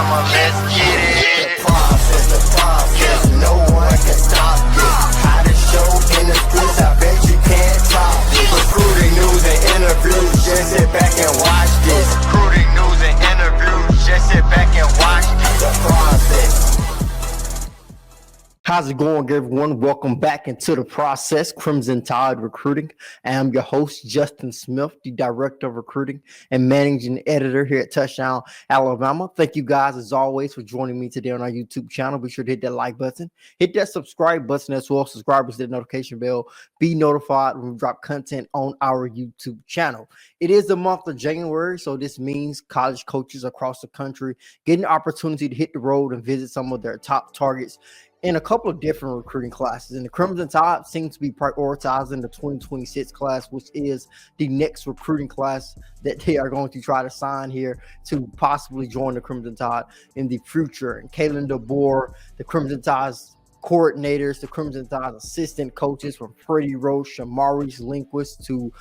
Alabama, let's get it. The process, no one can stop this. How to show in the streets, I bet you can't top this. Recruiting news and interviews, just sit back and watch this. Recruiting news and interviews, just sit back and watch this. The process. How's it going, everyone? Welcome back into the process, Crimson Tide Recruiting. I am your host, Justin Smith, the Director of Recruiting and Managing Editor here at Touchdown Alabama. Thank you guys, as always, for joining me today on our YouTube channel. Be sure to hit that like button, hit that subscribe button as well. Subscribers, hit the notification bell. Be notified when we drop content on our YouTube channel. It is the month of January, so this means college coaches across the country getting the opportunity to hit the road and visit some of their top targets in a couple of different recruiting classes. And the Crimson Tide seems to be prioritizing the 2026 class, which is the next recruiting class that they are going to try to sign here to possibly join the Crimson Tide in the future. And Kalen DeBoer, the Crimson Tide's coordinators, the Crimson Tide assistant coaches, from Freddie Roach, Maurice Lindquist, to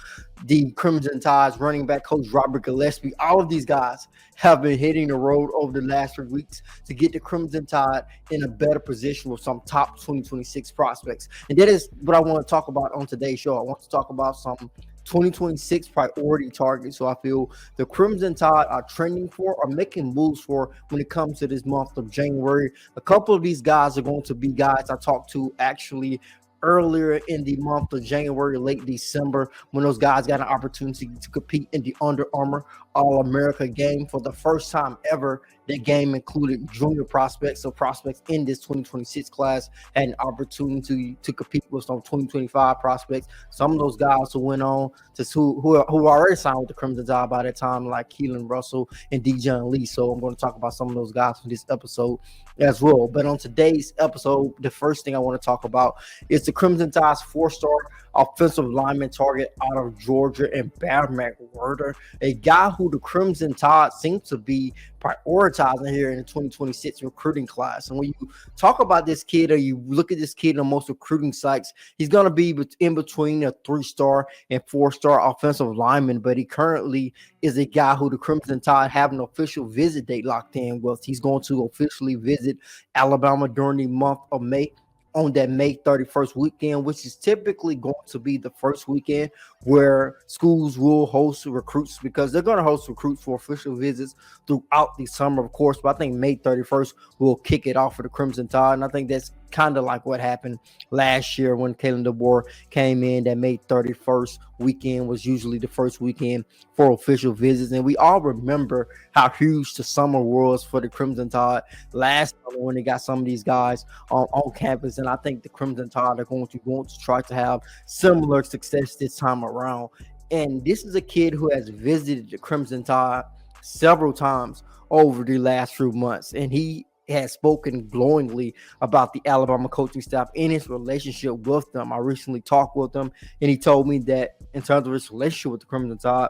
the Crimson Tide's running back coach Robert Gillespie. All of these guys have been hitting the road over the last 3 weeks to get the Crimson Tide in a better position with some top 2026 prospects. And that is what I want to talk about on today's show. I want to talk about some 2026 priority targets. So I feel the Crimson Tide are trending for or making moves for when it comes to this month of January. A couple of these guys are going to be guys I talked to actually earlier in the month of January, late December, when those guys got an opportunity to compete in the Under Armour All-America game for the first time ever. That game included junior prospects, so prospects in this 2026 class had an opportunity to compete with some 2025 prospects. Some of those guys who went on to who already signed with the Crimson Tide by that time, like Keelan Russell and Dijon Lee. So I'm going to talk about some of those guys in this episode as well. But on today's episode, the first thing I want to talk about is the Crimson Tide's 4-star offensive lineman target out of Georgia, and McWhorter, a guy who the Crimson Tide seems to be prioritizing here in the 2026 recruiting class. And when you talk about this kid, or you look at this kid on most recruiting sites, he's going to be in between a 3-star and 4-star offensive lineman, but he currently is a guy who the Crimson Tide have an official visit date locked in with. He's going to officially visit Alabama during the month of May, on that May 31st weekend, which is typically going to be the first weekend where schools will host recruits, because they're going to host recruits for official visits throughout the summer, of course. But I think May 31st will kick it off for the Crimson Tide. And I think that's kind of like what happened last year when Kalen DeBoer came in. That May 31st weekend was usually the first weekend for official visits. And we all remember how huge the summer was for the Crimson Tide last summer when they got some of these guys on campus. And I think the Crimson Tide are going to try to have similar success this time around. And this is a kid who has visited the Crimson Tide several times over the last few months. And he has spoken glowingly about the Alabama coaching staff and his relationship with them. I recently talked with him, and he told me that in terms of his relationship with the Crimson Tide,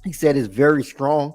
he said it's very strong.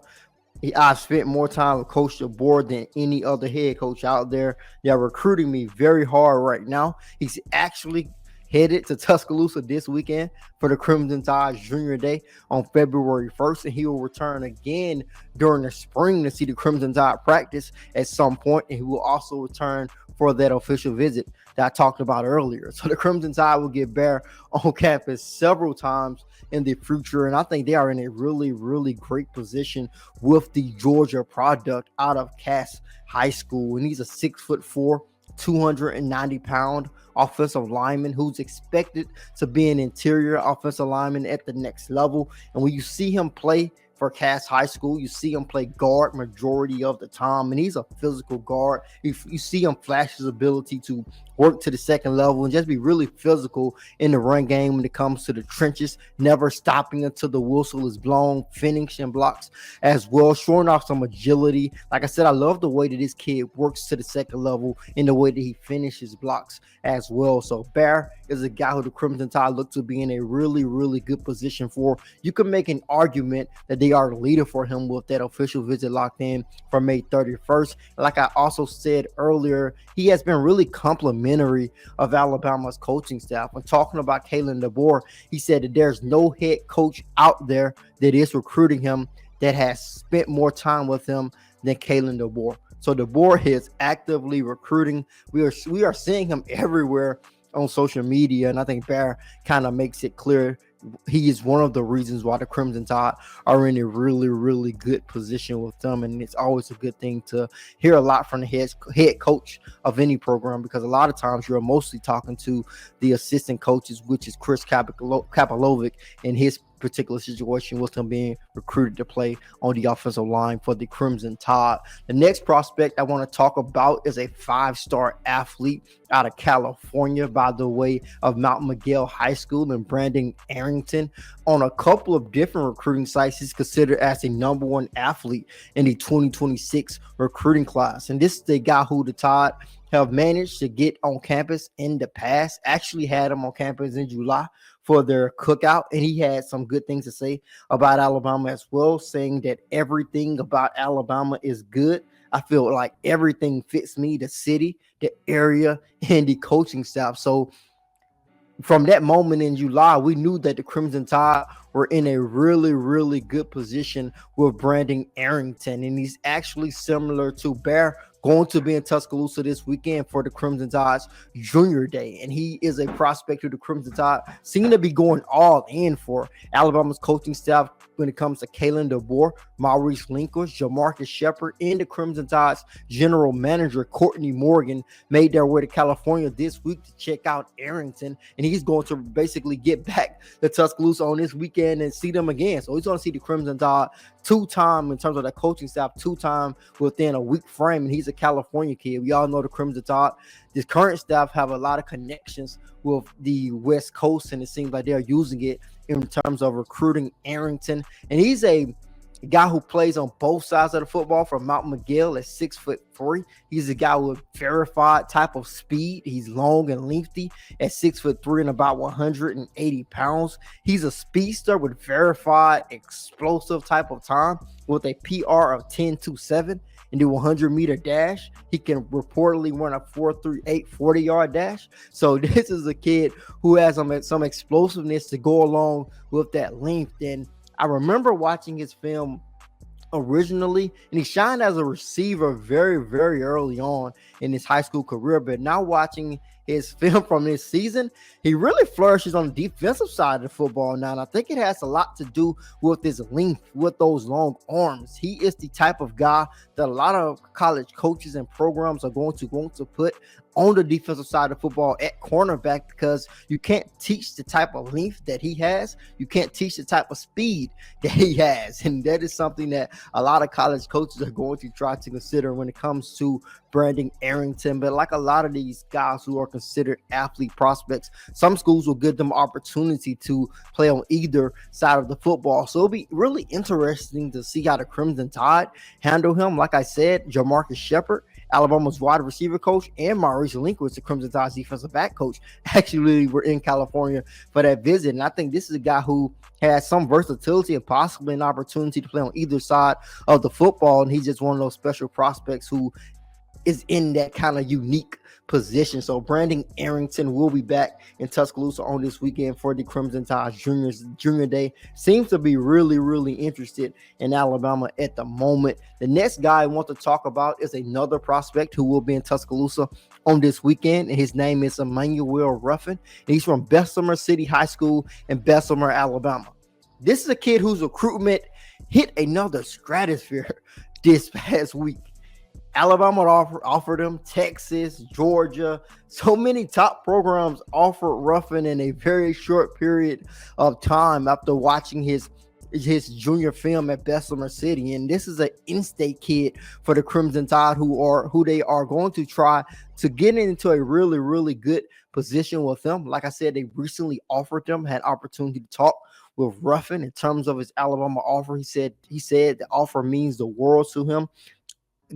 I've spent more time with Coach DeBoer than any other head coach out there. They're recruiting me very hard right now. He's actually headed to Tuscaloosa this weekend for the Crimson Tide's Junior Day on February 1st, and he will return again during the spring to see the Crimson Tide practice at some point, and he will also return for that official visit that I talked about earlier. So the Crimson Tide will get Bear on campus several times in the future, and I think they are in a really, really great position with the Georgia product out of Cass High School. And he's a 6'4", 290-pound offensive lineman who's expected to be an interior offensive lineman at the next level. And when you see him play for Cass High School, you see him play guard majority of the time, and he's a physical guard. You see him flash his ability to work to the second level and just be really physical in the run game when it comes to the trenches, never stopping until the whistle is blown, finishing blocks as well, showing off some agility. Like I said, I love the way that this kid works to the second level in the way that he finishes blocks as well. So Bear is a guy who the Crimson Tide look to be in a really, really good position for. You can make an argument that they are the leader for him with that official visit locked in for May 31st. Like I also said earlier, he has been really complimentary of Alabama's coaching staff. When talking about Kalen DeBoer, he said that there's no head coach out there that is recruiting him that has spent more time with him than Kalen DeBoer. So the board is actively recruiting. We are seeing him everywhere on social media, and I think Bear kind of makes it clear he is one of the reasons why the Crimson Tide are in a really, really good position with them. And it's always a good thing to hear a lot from the head coach of any program, because a lot of times you're mostly talking to the assistant coaches, which is Chris Kapalovic in his particular situation with him being recruited to play on the offensive line for the Crimson Tide. The next prospect I want to talk about is a 5-star athlete out of California by the way of Mount Miguel High School, and Brandon Arrington. On a couple of different recruiting sites, he's considered as the number 1 athlete in the 2026 recruiting class. And this is the guy who the Tide have managed to get on campus in the past. Actually had him on campus in July for their cookout, and he had some good things to say about Alabama as well, saying that everything about Alabama is good. I feel like everything fits me, the city, the area, and the coaching staff. So from that moment in July, we knew that the Crimson Tide were in a really, really good position with Brandon Arrington. And he's actually similar to Bear, going to be in Tuscaloosa this weekend for the Crimson Tide's Junior Day. And he is a prospect who the Crimson Tide seem to be going all in for. Alabama's coaching staff, when it comes to Kalen DeBoer, Maurice Lincoln, Jamarcus Shepard, and the Crimson Tide's general manager, Courtney Morgan, made their way to California this week to check out Arrington. And he's going to basically get back to Tuscaloosa on this weekend and see them again. So he's going to see the Crimson Tide 2-time in terms of the coaching staff, 2-time within a week frame. And he's a California kid. We all know the Crimson Tide. This current staff have a lot of connections with the West Coast, and it seems like they're using it in terms of recruiting Arrington. And he's a guy who plays on both sides of the football from Mount Miguel at 6'3". He's a guy with verified type of speed. He's long and lengthy at 6'3" and about 180 pounds. He's a speedster with verified explosive type of time with a PR of 10.27 and do a 100-meter dash. He can reportedly run a 4.38 40-yard dash. So this is a kid who has some explosiveness to go along with that length. And I remember watching his film originally, and he shined as a receiver very, very early on in his high school career. But now watching his film from this season, he really flourishes on the defensive side of the football now. And I think it has a lot to do with his length, with those long arms. He is the type of guy that a lot of college coaches and programs are going to put on the defensive side of football at cornerback, because you can't teach the type of length that he has. You can't teach the type of speed that he has. And that is something that a lot of college coaches are going to try to consider when it comes to Brandon Arrington. But like a lot of these guys who are considered athlete prospects, some schools will give them opportunity to play on either side of the football. So it'll be really interesting to see how the Crimson Tide handle him. Like I said, Jamarcus Shepard, Alabama's wide receiver coach, and Maurice Lincoln, the Crimson Tide's defensive back coach, actually were in California for that visit. And I think this is a guy who has some versatility and possibly an opportunity to play on either side of the football. And he's just one of those special prospects who is in that kind of unique position. So Brandon Arrington will be back in Tuscaloosa on this weekend for the Crimson Tide Junior Day. Seems to be really, really interested in Alabama at the moment. The next guy I want to talk about is another prospect who will be in Tuscaloosa on this weekend, and his name is Emanuel Ruffin. And he's from Bessemer City High School in Bessemer, Alabama. This is a kid whose recruitment hit another stratosphere this past week. Alabama offered him, Texas, Georgia. So many top programs offered Ruffin in a very short period of time after watching his junior film at Bessemer City. And this is an in-state kid for the Crimson Tide who they are going to try to get into a really, really good position with them. Like I said, they recently offered them, had opportunity to talk with Ruffin in terms of his Alabama offer. He said the offer means the world to him.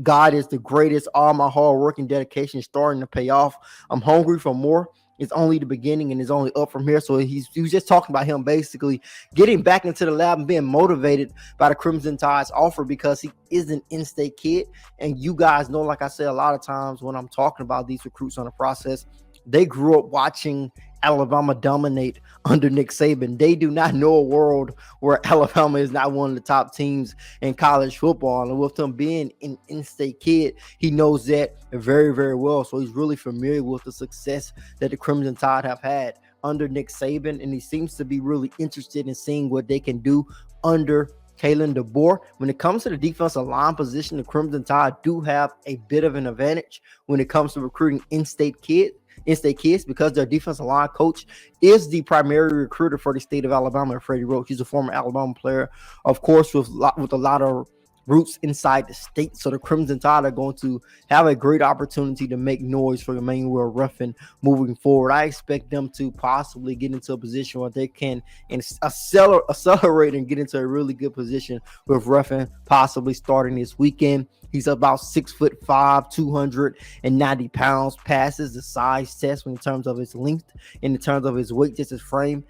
God is the greatest. All my hard work and dedication is starting to pay off. I'm hungry for more. It's only the beginning and it's only up from here. So he was just talking about him basically getting back into the lab and being motivated by the Crimson Tide's offer, because he is an in-state kid. And you guys know, like I said, a lot of times when I'm talking about these recruits on the process, they grew up watching Alabama dominate under Nick Saban. They do not know a world where Alabama is not one of the top teams in college football. And with him being an in-state kid, he knows that very, very well. So he's really familiar with the success that the Crimson Tide have had under Nick Saban. And he seems to be really interested in seeing what they can do under Kalen DeBoer. When it comes to the defensive line position, the Crimson Tide do have a bit of an advantage when it comes to recruiting in-state kids because their defensive line coach is the primary recruiter for the state of Alabama, Freddie Roach. He's a former Alabama player, of course, with a lot of roots inside the state. So the Crimson Tide are going to have a great opportunity to make noise for Emanuel Ruffin moving forward. I expect them to possibly get into a position where they can accelerate and get into a really good position with Ruffin possibly starting this weekend. He's about 6'5", 290 pounds, passes the size test in terms of his length, in terms of his weight, just his frame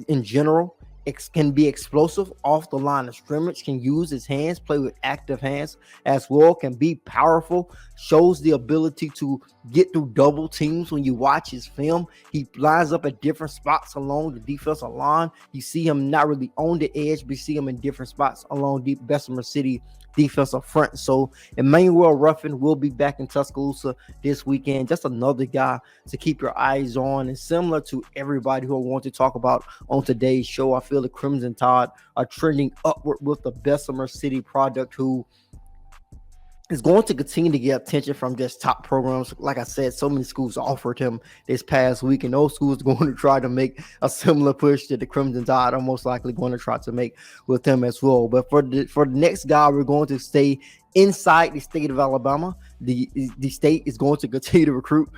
in general. It can be explosive off the line of scrimmage, can use his hands, play with active hands as well, can be powerful, shows the ability to get through double teams. When you watch his film, he lines up at different spots along the defensive line. You see him not really on the edge, but you see him in different spots along the Bessemer City defensive front. So Emanuel Ruffin will be back in Tuscaloosa this weekend. Just another guy to keep your eyes on. And similar to everybody who I want to talk about on today's show, I feel the Crimson Tide are trending upward with the Bessemer City product, who is going to continue to get attention from just top programs. Like I said, so many schools offered him this past week, and those schools are going to try to make a similar push that the Crimson Tide are most likely going to try to make with him as well. But for the next guy, we're going to stay inside the state of Alabama. The state is going to continue to recruit,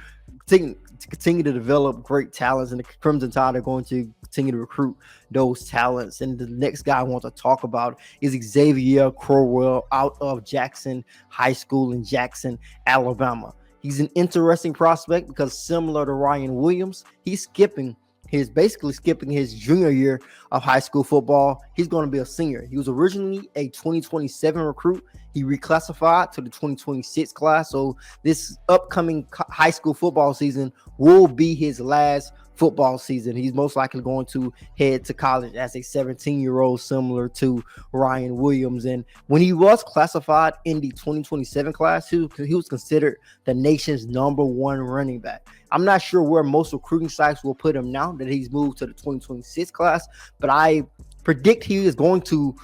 continue to develop great talents, and the Crimson Tide are going to continue to recruit those talents. And the next guy I want to talk about is Xavier Crowell out of Jackson High School in Jackson, Alabama. He's an interesting prospect because, similar to Ryan Williams, he's basically skipping his junior year of high school football. He's going to be a senior. He was originally a 2027 recruit. He reclassified to the 2026 class. So this upcoming high school football season will be his last football season. He's most likely going to head to college as a 17-year-old, similar to Ryan Williams. And when he was classified in the 2027 class, he was considered the nation's #1 running back. I'm not sure where most recruiting sites will put him now that he's moved to the 2026 class, but I predict he is going to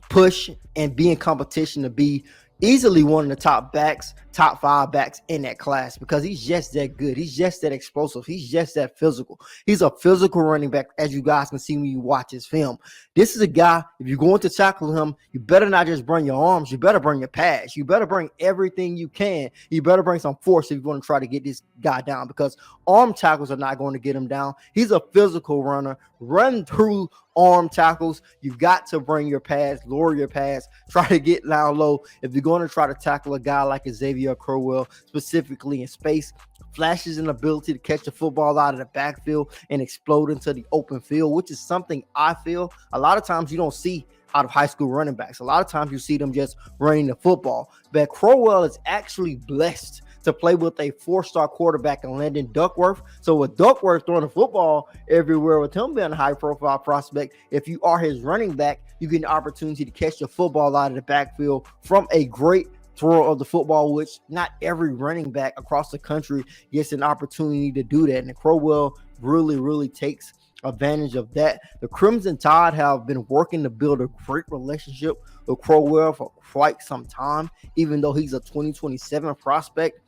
push and be in competition to be easily one of the top 5 backs in that class, because he's just that good. He's just that explosive. He's just that physical. He's a physical running back, as you guys can see when you watch his film. This is a guy, if you're going to tackle him, you better not just bring your arms. You better bring your pads. You better bring everything you can. You better bring some force if you want to try to get this guy down, because arm tackles are not going to get him down. He's a physical runner. Run through arm tackles. You've got to bring your pads, lower your pads, try to get down low. If you're going to try to tackle a guy like Xavier Crowell, specifically in space, flashes an ability to catch the football out of the backfield and explode into the open field, which is something I feel a lot of times you don't see out of high school running backs. A lot of times you see them just running the football. But Crowell is actually blessed to play with a 4-star quarterback in Landon Duckworth. So with Duckworth throwing the football everywhere, with him being a high-profile prospect, if you are his running back, you get an opportunity to catch the football out of the backfield from a great thrower of the football, which not every running back across the country gets an opportunity to do that. And Crowell really takes advantage of that. The Crimson Tide have been working to build a great relationship with Crowell for quite some time, even though he's a 2027 prospect.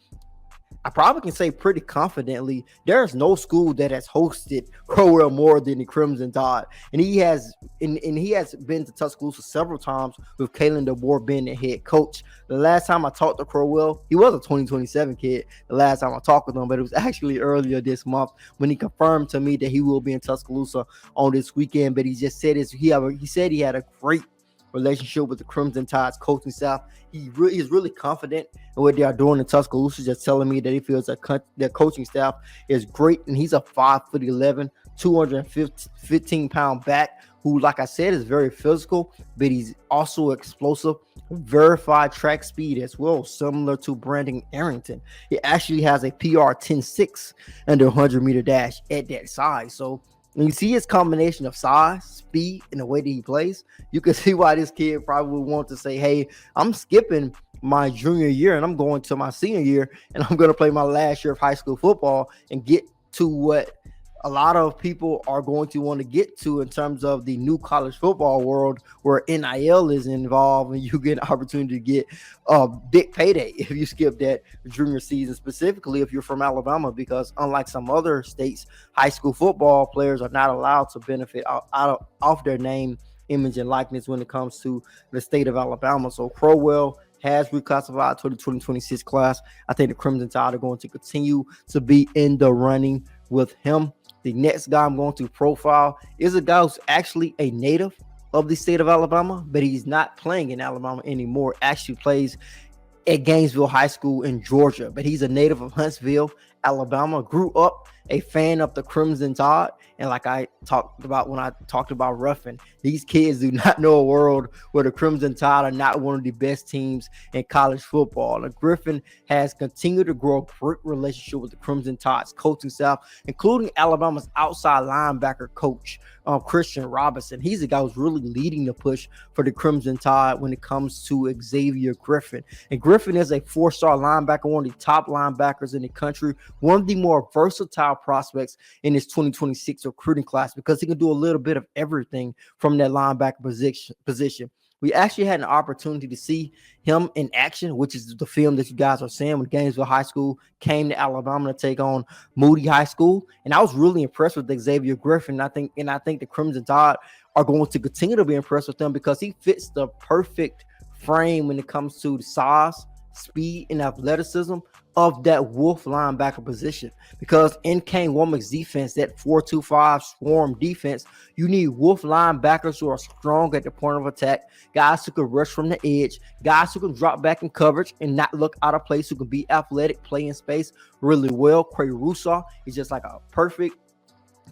I probably can say pretty confidently there's no school that has hosted Crowell more than the Crimson Tide. And he has been to Tuscaloosa several times with Kalen DeBoer being the head coach. The last time I talked to Crowell, he was a 2027 kid the last time I talked with him, but it was actually earlier this month when he confirmed to me that he will be in Tuscaloosa on this weekend. But he just said he said he had a great relationship with the Crimson Tide's coaching staff. He's really confident in what they are doing in Tuscaloosa, just telling me that he feels that their coaching staff is great. And he's a 5'11", 215-pound back who, like I said, is very physical, but he's also explosive, verified track speed as well, similar to Brandon Arrington. He actually has a PR 10.6 under 100-meter dash at that size. So when you see his combination of size, speed, and the way that he plays, you can see why this kid probably would want to say, hey, I'm skipping my junior year and I'm going to my senior year and I'm going to play my last year of high school football and get to what a lot of people are going to want to get to in terms of the new college football world, where NIL is involved and you get an opportunity to get a big payday if you skip that junior season, specifically if you're from Alabama, because unlike some other states, high school football players are not allowed to benefit off their name, image, and likeness when it comes to the state of Alabama. So Crowell has reclassified to the 2026 class. I think the Crimson Tide are going to continue to be in the running with him. The next guy I'm going to profile is a guy who's actually a native of the state of Alabama, but he's not playing in Alabama anymore. Actually plays at Gainesville High School in Georgia, but he's a native of Huntsville, Alabama. Grew up a fan of the Crimson Tide, and like I talked about when I talked about Ruffin, these kids do not know a world where the Crimson Tide are not one of the best teams in college football. And Griffin has continued to grow a great relationship with the Crimson Tide's coaching staff, including Alabama's outside linebacker coach, Christian Robinson. He's the guy who's really leading the push for the Crimson Tide when it comes to Xavier Griffin. And Griffin is a four-star linebacker, one of the top linebackers in the country, one of the more versatile prospects in his 2026 recruiting class, because he can do a little bit of everything from that linebacker position. We actually had an opportunity to see him in action, which is the film that you guys are seeing, when Gainesville High School came to Alabama to take on Moody High School. And I was really impressed with Xavier Griffin. I think the Crimson Tide are going to continue to be impressed with him because he fits the perfect frame when it comes to the size, speed, and athleticism of that Wolf linebacker position. Because in Kane Womack's defense, that 4-2-5 swarm defense, you need Wolf linebackers who are strong at the point of attack, guys who can rush from the edge, guys who can drop back in coverage and not look out of place, who can be athletic, play in space really well. Quay Rusaw is just like a perfect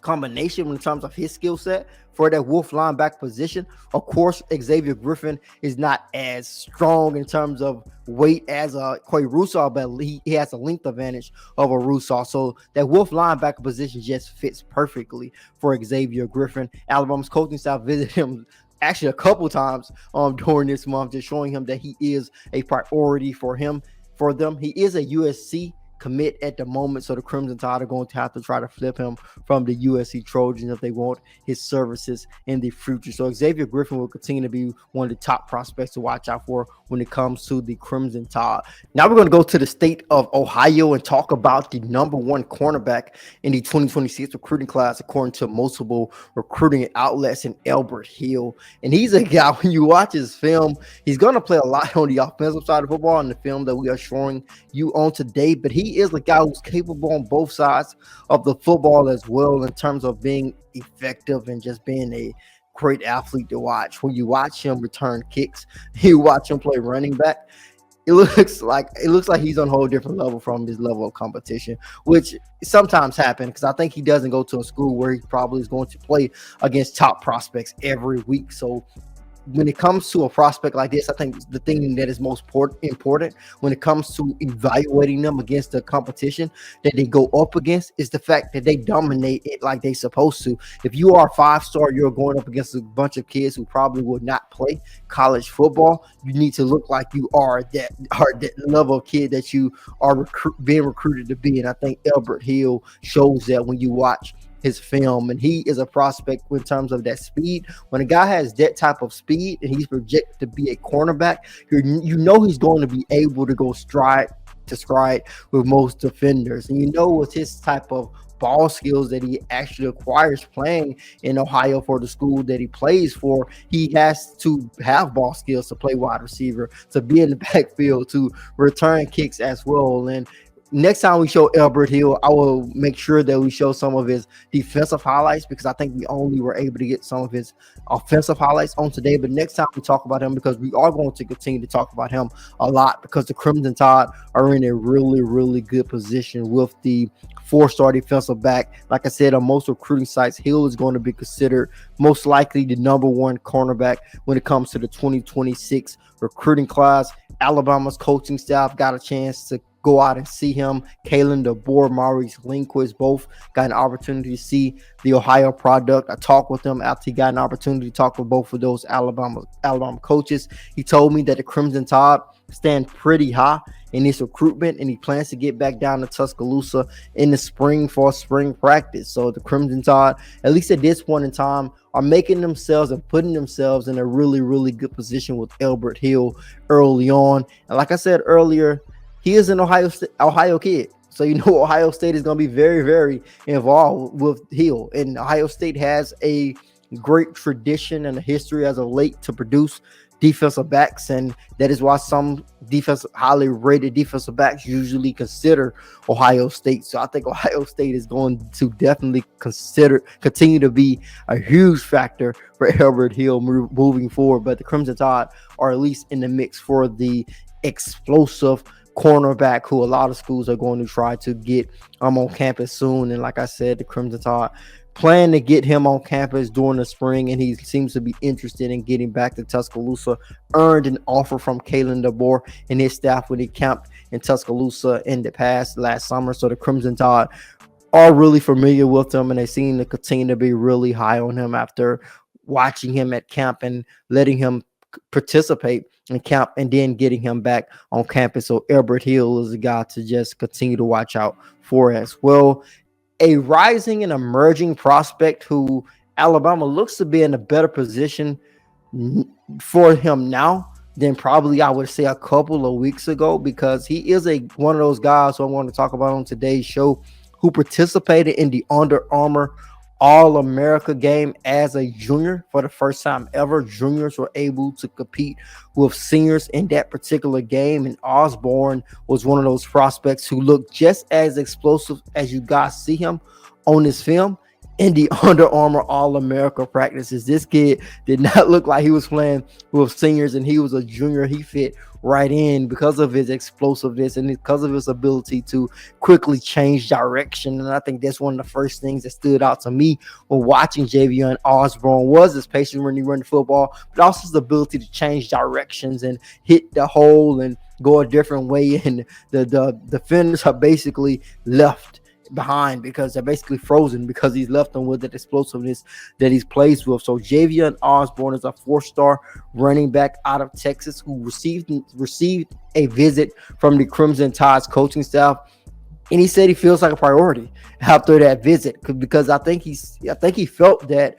combination in terms of his skill set for that Wolf linebacker position. Of course, Xavier Griffin is not as strong in terms of weight as Quay Rusaw, but he has a length advantage over Rusaw. So that Wolf linebacker position just fits perfectly for Xavier Griffin. Alabama's coaching staff visited him actually a couple times during this month, just showing him that he is a priority for them. He is a USC commit at the moment, so the Crimson Tide are going to have to try to flip him from the USC Trojans if they want his services in the future. So Xavier Griffin will continue to be one of the top prospects to watch out for when it comes to the Crimson Tide. Now we're going to go to the state of Ohio and talk about the number one cornerback in the 2026 recruiting class, according to multiple recruiting outlets, in Elbert Hill. And he's a guy, when you watch his film, he's going to play a lot on the offensive side of football in the film that we are showing you on today, but he is a guy who's capable on both sides of the football as well, in terms of being effective and just being a great athlete to watch. When you watch him return kicks, you watch him play running back, it looks like he's on a whole different level from his level of competition, which sometimes happen because I think he doesn't go to a school where he probably is going to play against top prospects every week. So when it comes to a prospect like this, I think the thing that is most important when it comes to evaluating them against the competition that they go up against is the fact that they dominate it like they're supposed to. If you are a five-star, you're going up against a bunch of kids who probably would not play college football. You need to look like you are that level of kid that you are being recruited to be. And I think Elbert Hill shows that when you watch his film, and he is a prospect in terms of that speed. When a guy has that type of speed and he's projected to be a cornerback, you know he's going to be able to go stride to stride with most defenders. And you know, with his type of ball skills that he actually acquires playing in Ohio for the school that he plays for, he has to have ball skills to play wide receiver, to be in the backfield, to return kicks as well. And next time we show Elbert Hill, I will make sure that we show some of his defensive highlights, because I think we only were able to get some of his offensive highlights on today. But next time we talk about him, because we are going to continue to talk about him a lot, because the Crimson Tide are in a really, really good position with the 4-star defensive back. Like I said, on most recruiting sites, Hill is going to be considered most likely the number 1 cornerback when it comes to the 2026 recruiting class. Alabama's coaching staff got a chance to go out and see him. Kalen DeBoer, Maurice Lindquist, both got an opportunity to see the Ohio product. I talked with him after he got an opportunity to talk with both of those Alabama coaches. He told me that the Crimson Tide stand pretty high in his recruitment, and he plans to get back down to Tuscaloosa in the spring for spring practice. So the Crimson Tide, at least at this point in time, are making themselves and putting themselves in a really, really good position with Elbert Hill early on. And like I said earlier, he is an Ohio kid. So you know Ohio State is going to be very, very involved with Hill. And Ohio State has a great tradition and a history as of late to produce defensive backs, and that is why some highly rated defensive backs usually consider Ohio State. So I think Ohio State is going to definitely continue to be a huge factor for Elbert Hill moving forward. But the Crimson Tide are at least in the mix for the explosive cornerback who a lot of schools are going to try to get on campus soon. And like I said, the Crimson Tide plan to get him on campus during the spring, and he seems to be interested in getting back to Tuscaloosa. Earned an offer from Kalen DeBoer and his staff when he camped in Tuscaloosa in the past last summer. So the Crimson Tide are really familiar with him, and they seem to continue to be really high on him after watching him at camp and letting him participate in camp and then getting him back on campus. So Elbert Hill is a guy to just continue to watch out for as well. A rising and emerging prospect who Alabama looks to be in a better position for him now than probably I would say a couple of weeks ago, because he is one of those guys who I want to talk about on today's show who participated in the Under Armour All-America game as a junior for the first time ever. Juniors were able to compete with seniors in that particular game, and Osborne was one of those prospects who looked just as explosive as you guys see him on this film in the Under Armour All-America practices. This kid did not look like he was playing with seniors, and he was a junior. He fit right in because of his explosiveness and because of his ability to quickly change direction. And I think that's one of the first things that stood out to me when watching Javian Osborne was his patience when he ran the football, but also his ability to change directions and hit the hole and go a different way. And the defenders are basically left behind because they're basically frozen because he's left them with that explosiveness that he's plays with. So Javian Osborne is a 4-star running back out of Texas who received a visit from the Crimson Tide's coaching staff, and he said he feels like a priority after that visit because I think he felt that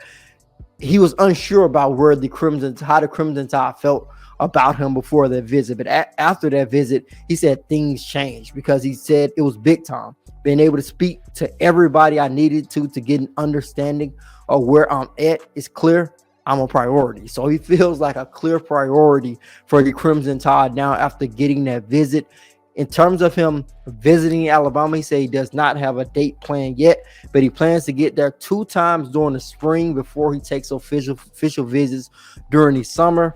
he was unsure about how the Crimson Tide felt about him before that visit. But after that visit, he said things changed because he said it was big time. Being able to speak to everybody I needed to get an understanding of where I'm at is clear. I'm a priority. So he feels like a clear priority for the Crimson Tide now after getting that visit. In terms of him visiting Alabama, he said he does not have a date planned yet, but he plans to get there 2 times during the spring before he takes official visits during the summer.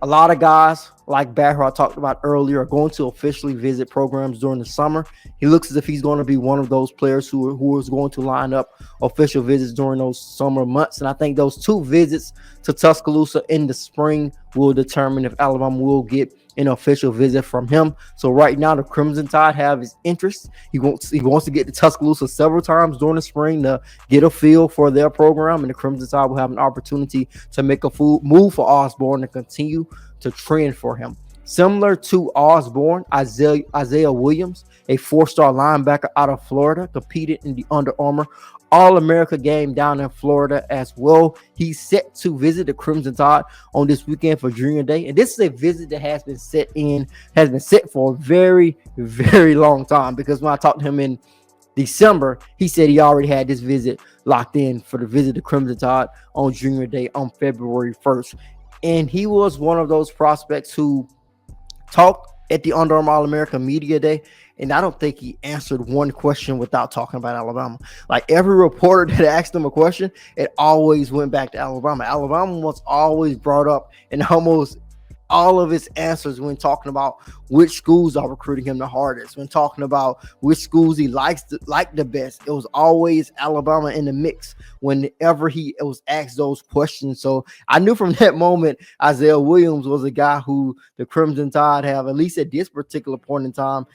A lot of guys like Bat, who I talked about earlier, are going to officially visit programs during the summer. He looks as if he's going to be one of those players who is going to line up official visits during those summer months. And I think those 2 visits to Tuscaloosa in the spring will determine if Alabama will get an official visit from him. So right now, the Crimson Tide have his interest. He wants to get to Tuscaloosa several times during the spring to get a feel for their program, and the Crimson Tide will have an opportunity to make a move for Osborne to continue to trend for him. Similar to Osborne, Isaiah Williams, a 4-star linebacker out of Florida, competed in the Under Armour All-America game down in Florida as well. He's set to visit the Crimson Tide on this weekend for Junior Day, and this is a visit that has been set for a very, very long time, because when I talked to him in December, he said he already had this visit locked in for the visit to Crimson Tide on Junior Day on February 1st. And he was one of those prospects who talked at the Under Armour All-America Media Day, and I don't think he answered one question without talking about Alabama. Like every reporter that asked him a question, it always went back to Alabama. Alabama was always brought up in almost all of his answers when talking about which schools are recruiting him the hardest, when talking about which schools he liked the best. It was always Alabama in the mix whenever he was asked those questions. So I knew from that moment Isaiah Williams was a guy who the Crimson Tide have, at least at this particular point in time,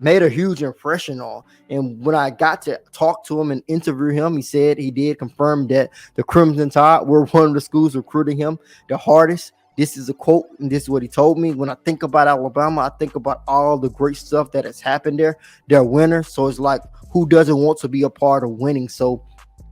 made a huge impression on. And when I got to talk to him and interview him, he said he did confirm that the Crimson Tide were one of the schools recruiting him the hardest. This is a quote, and this is what he told me. When I think about Alabama, I think about all the great stuff that has happened there. They're winners, so it's like, who doesn't want to be a part of winning? So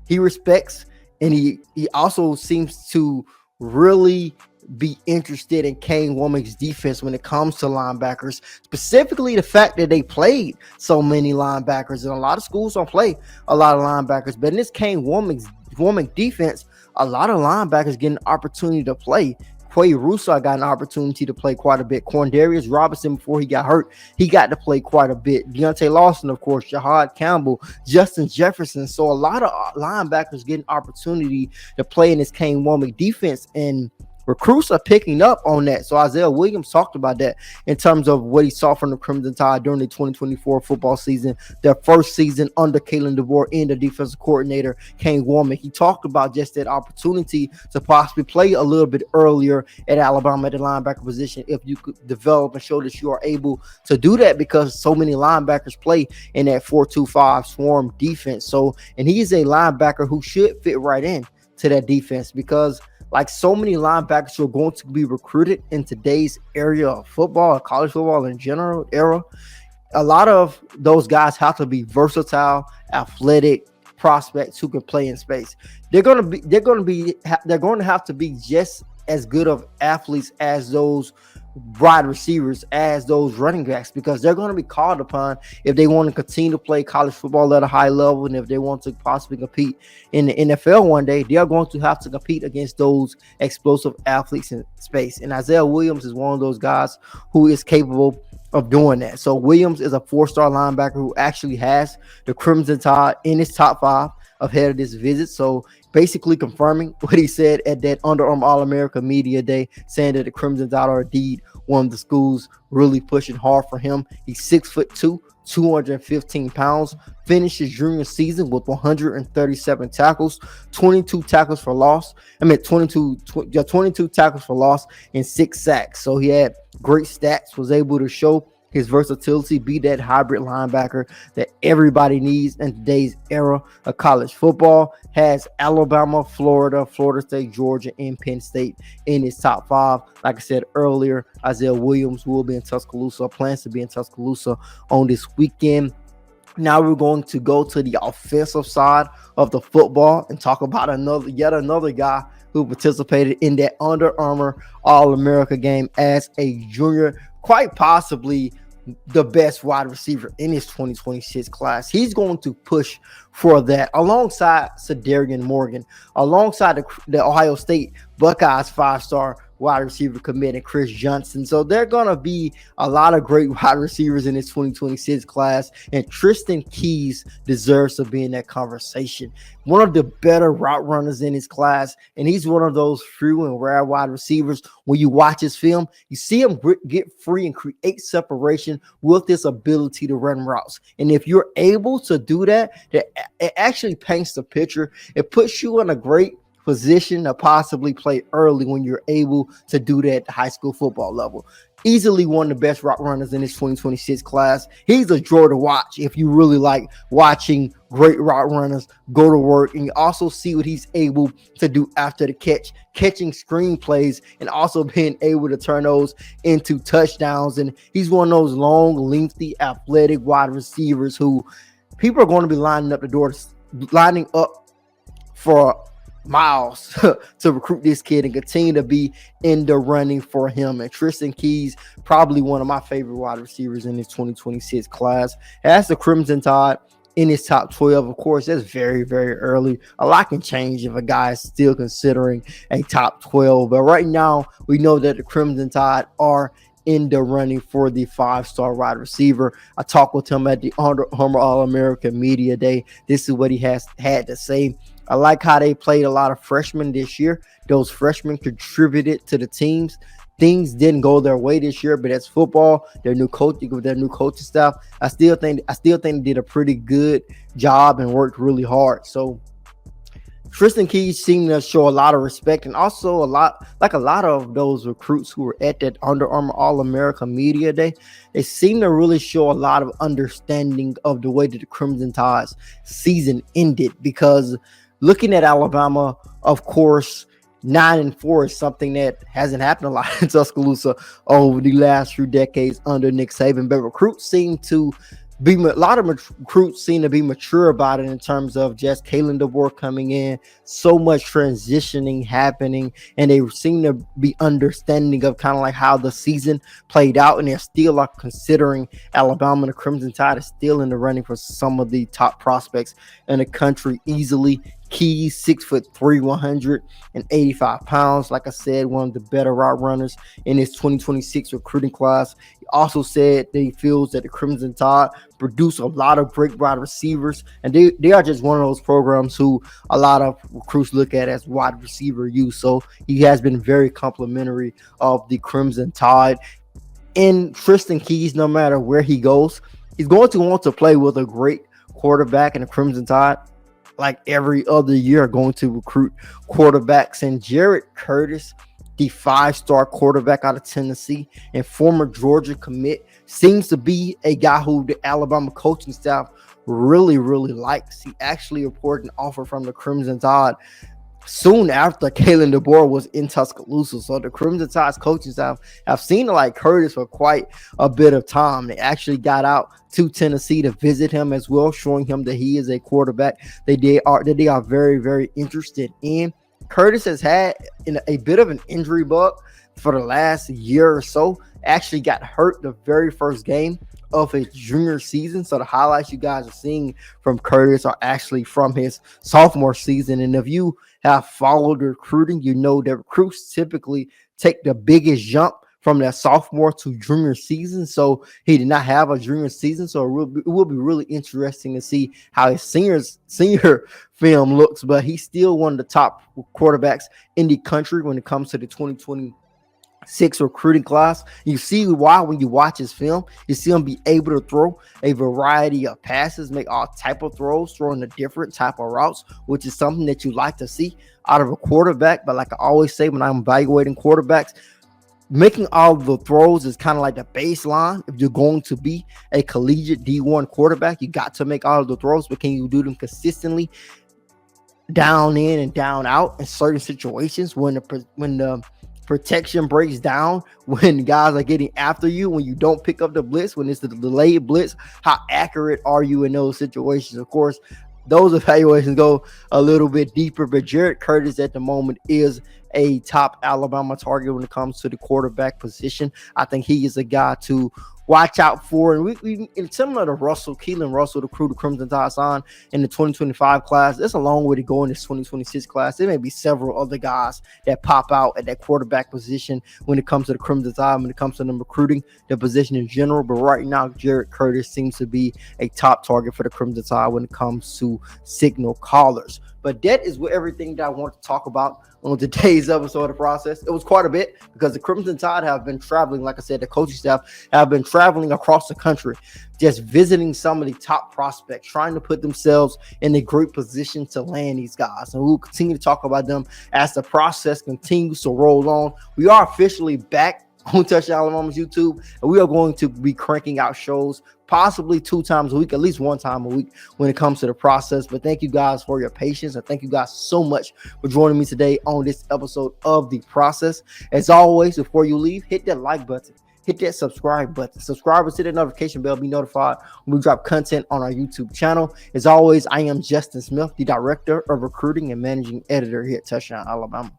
he respects, and he also seems to really be interested in Kane Wommack's defense when it comes to linebackers, specifically the fact that they played so many linebackers, and a lot of schools don't play a lot of linebackers. But in this Kane Wommack defense, a lot of linebackers get an opportunity to play. Quay Russo got an opportunity to play quite a bit. Quandarius Robinson, before he got hurt, he got to play quite a bit. Deontay Lawson, of course, Jahad Campbell, Justin Jefferson. So a lot of linebackers get an opportunity to play in this Kane Wommack defense, and recruits are picking up on that. So Isaiah Williams talked about that in terms of what he saw from the Crimson Tide during the 2024 football season, their first season under Kalen DeBoer and the defensive coordinator, Kane Wommack. He talked about just that opportunity to possibly play a little bit earlier at Alabama at the linebacker position if you could develop and show that you are able to do that, because so many linebackers play in that 4-2-5 swarm defense. So, and he is a linebacker who should fit right in to that defense, because like so many linebackers who are going to be recruited in today's area of football, college football in general era, a lot of those guys have to be versatile, athletic prospects who can play in space. They're going to have to be just as good of athletes as those wide receivers, as those running backs, because they're going to be called upon if they want to continue to play college football at a high level, and if they want to possibly compete in the NFL one day, they are going to have to compete against those explosive athletes in space. And Isaiah Williams is one of those guys who is capable of doing that. So Williams is a 4-star linebacker who actually has the Crimson Tide in his top 5 ahead of this visit. So basically confirming what he said at that Under Armour All-America Media Day, saying that the Crimson Tide are indeed one of the schools really pushing hard for him. He's 6'2", 215 pounds, finished his junior season with 137 tackles, 22 tackles for loss. 22 tackles for loss and 6 sacks. So he had great stats, was able to show his versatility, be that hybrid linebacker that everybody needs in today's era of college football. Has Alabama, Florida, Florida State, Georgia, and Penn State in his top 5. Like I said earlier, Isaiah Williams will be in Tuscaloosa, plans to be in Tuscaloosa on this weekend. Now we're going to go to the offensive side of the football and talk about yet another guy who participated in that Under Armour All-America game as a junior, quite possibly the best wide receiver in his 2026 class. He's going to push for that alongside Cedarian Morgan, alongside the Ohio State Buckeyes 5-star wide receiver commit, Chris Johnson. So there are going to be a lot of great wide receivers in this 2026 class, and Tristan Keys deserves to be in that conversation. One of the better route runners in his class, and he's one of those few and rare wide receivers. When you watch his film, you see him get free and create separation with this ability to run routes. And if you're able to do that, it actually paints the picture. It puts you in a great position to possibly play early when you're able to do that at the high school football level. Easily one of the best route runners in this 2026 class. He's a joy to watch if you really like watching great route runners go to work, and you also see what he's able to do after the catch, catching screenplays and also being able to turn those into touchdowns. And he's one of those long, lengthy, athletic wide receivers who people are going to be lining up for miles to recruit this kid and continue to be in the running for him. And Tristan Keys, probably one of my favorite wide receivers in this 2026 class, has the Crimson Tide in his top 12. Of course, that's very, very early. A lot can change if a guy is still considering a top 12. But right now, we know that the Crimson Tide are in the running for the 5-star wide receiver. I talked with him at the Under Armour All-American Media Day. This is what he had to say. I like how they played a lot of freshmen this year. Those freshmen contributed to the teams. Things didn't go their way this year, but that's football. Their new coaching staff. I still think they did a pretty good job and worked really hard. So Tristan Keys seemed to show a lot of respect, and also a lot of those recruits who were at that Under Armour All-America Media Day, they seem to really show a lot of understanding of the way that the Crimson Tide's season ended. Because looking at Alabama, of course, 9-4 is something that hasn't happened a lot in Tuscaloosa over the last few decades under Nick Saban. But a lot of recruits seem to be mature about it in terms of just Kalen DeBoer coming in, so much transitioning happening, and they seem to be understanding of kind of like how the season played out, and they're still like considering Alabama and the Crimson Tide is still in the running for some of the top prospects in the country easily. Keys, 6'3", 185 pounds. Like I said, one of the better route runners in his 2026 recruiting class. He also said that he feels that the Crimson Tide produce a lot of great wide receivers, and they are just one of those programs who a lot of recruits look at as wide receiver use. So he has been very complimentary of the Crimson Tide. And Tristan Keys, no matter where he goes, he's going to want to play with a great quarterback in the Crimson Tide. Like every other year, going to recruit quarterbacks. And Jared Curtis, the 5-star quarterback out of Tennessee and former Georgia commit, seems to be a guy who the Alabama coaching staff really, really likes. He actually reported an offer from the Crimson Tide soon after Kalen DeBoer was in Tuscaloosa. So the Crimson Tide's coaching staff have seen like Curtis for quite a bit of time. They actually got out to Tennessee to visit him as well, showing him that he is a quarterback that they are very, very interested in. Curtis has had a bit of an injury bug for the last year or so. Actually got hurt the very first game of his junior season. So the highlights you guys are seeing from Curtis are actually from his sophomore season. And if you have followed recruiting, you know that recruits typically take the biggest jump from that sophomore to junior season. So he did not have a junior season. So it will be really interesting to see how his senior film looks. But he's still one of the top quarterbacks in the country when it comes to the 2026 recruiting class. You see why when you watch his film, you see him be able to throw a variety of passes, make all type of throws, throwing a different type of routes, which is something that you like to see out of a quarterback. But like I always say when I'm evaluating quarterbacks, making all the throws is kind of like the baseline. If you're going to be a collegiate D1 quarterback, you got to make all of the throws, but can you do them consistently down in and down out in certain situations when the protection breaks down, when guys are getting after you, when you don't pick up the blitz, when it's the delayed blitz? How accurate are you in those situations? Of course, those evaluations go a little bit deeper, but Jared Curtis at the moment is a top Alabama target when it comes to the quarterback position. I think he is a guy to watch out for. And we similar to Keelan Russell, the crew, the Crimson Tide signed in the 2025 class. There's a long way to go in this 2026 class. There may be several other guys that pop out at that quarterback position when it comes to the Crimson Tide, when it comes to them recruiting the position in general. But right now, Jared Curtis seems to be a top target for the Crimson Tide when it comes to signal callers. But that is everything that I want to talk about on today's episode of The Process. It was quite a bit because the Crimson Tide have been traveling, like I said, the coaching staff have been traveling across the country, just visiting some of the top prospects, trying to put themselves in a great position to land these guys. And we'll continue to talk about them as the process continues to roll on. We are officially back on Touchdown Alabama's YouTube, and we are going to be cranking out shows possibly 2 times a week, at least 1 time a week when it comes to the process. But thank you guys for your patience, and thank you guys so much for joining me today on this episode of The Process. As always, before you leave, hit that like button, hit that subscribe button, subscribe and hit that notification bell, be notified when we drop content on our YouTube channel. As always, I am Justin Smith, the Director of Recruiting and Managing Editor here at Touchdown Alabama.